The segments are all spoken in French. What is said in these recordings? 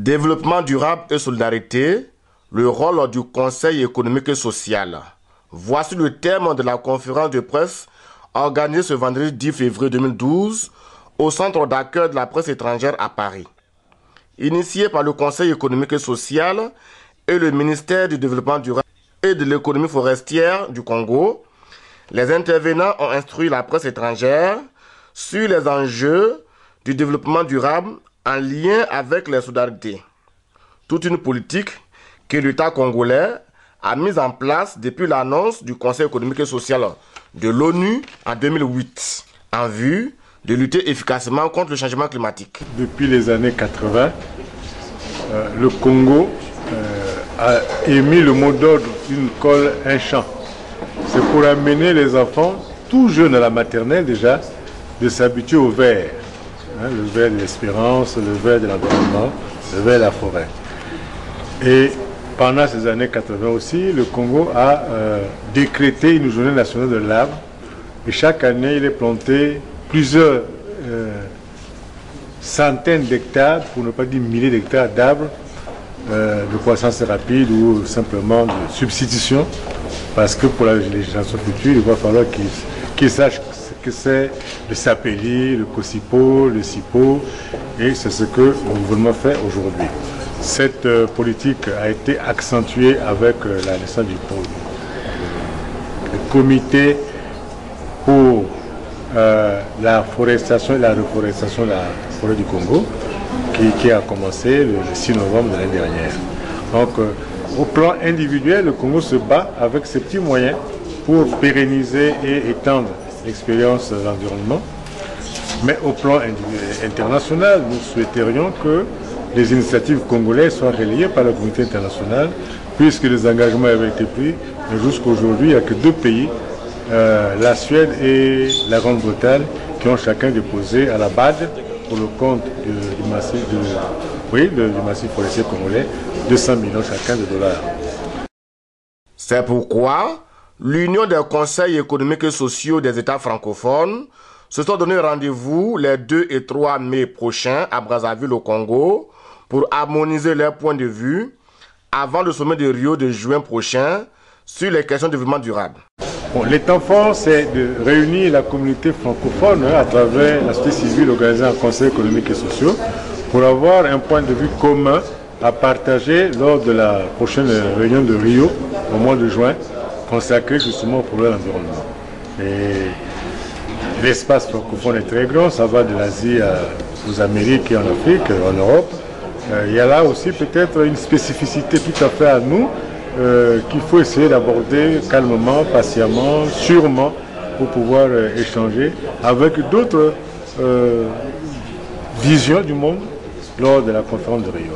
Développement durable et solidarité, le rôle du Conseil économique et social. Voici le thème de la conférence de presse organisée ce vendredi 10 février 2012 au Centre d'accueil de la presse étrangère à Paris. Initié par le Conseil économique et social et le ministère du Développement durable et de l'économie forestière du Congo, les intervenants ont instruit la presse étrangère sur les enjeux du développement durable en lien avec les solidarités. Toute une politique que l'État congolais a mise en place depuis l'annonce du Conseil économique et social de l'ONU en 2008, en vue de lutter efficacement contre le changement climatique. Depuis les années 80, le Congo a émis le mot d'ordre une colle, un champ. C'est pour amener les enfants, tout jeunes à la maternelle déjà, de s'habituer au vert. Le vert de l'espérance, le vert de l'environnement, le vert de la forêt. Et pendant ces années 80 aussi, le Congo a décrété une journée nationale de l'arbre. Et chaque année, il est planté plusieurs centaines d'hectares, pour ne pas dire milliers d'hectares d'arbres de croissance rapide ou simplement de substitution. Parce que pour les générations futures, il va falloir qu'ils sachent ce que c'est le sapéli, le cocipo, le cipo, et c'est ce que le gouvernement fait aujourd'hui. Cette politique a été accentuée avec la naissance du comité pour la forestation et la reforestation de la forêt du Congo, qui a commencé le 6 novembre de l'année dernière. Donc, au plan individuel, le Congo se bat avec ses petits moyens pour pérenniser et étendre l'expérience de l'environnement. Mais au plan international, nous souhaiterions que les initiatives congolaises soient relayées par la communauté internationale, puisque les engagements avaient été pris. Mais jusqu'à aujourd'hui, il n'y a que deux pays, la Suède et la Grande-Bretagne, qui ont chacun déposé à la BAD, pour le compte du massif forestier congolais, 200 millions chacun de dollars. C'est pourquoi l'Union des conseils économiques et sociaux des États francophones se sont donné rendez-vous les 2 et 3 mai prochains à Brazzaville au Congo pour harmoniser leurs points de vue avant le sommet de Rio de juin prochain sur les questions de développement durable. Bon, les temps forts, c'est de réunir la communauté francophone à travers la société civile organisée en conseil économique et social pour avoir un point de vue commun à partager lors de la prochaine réunion de Rio au mois de juin, consacrée justement au problème de l'environnement. Et l'espace francophone est très grand, ça va de l'Asie aux Amériques et en Afrique, en Europe. Il y a là aussi peut-être une spécificité tout à fait à nous, qu'il faut essayer d'aborder calmement, patiemment, sûrement, pour pouvoir échanger avec d'autres visions du monde lors de la conférence de Rio.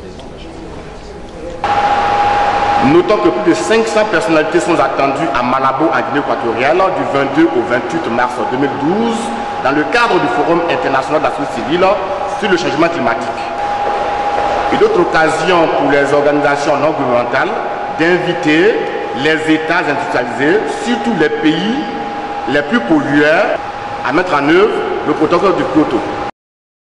Notons que plus de 500 personnalités sont attendues à Malabo, en Guinée équatoriale, du 22 au 28 mars 2012, dans le cadre du Forum international de la société civile sur le changement climatique. Une autre occasion pour les organisations non gouvernementales d'inviter les États industrialisés, surtout les pays les plus pollueurs, à mettre en œuvre le protocole de Kyoto.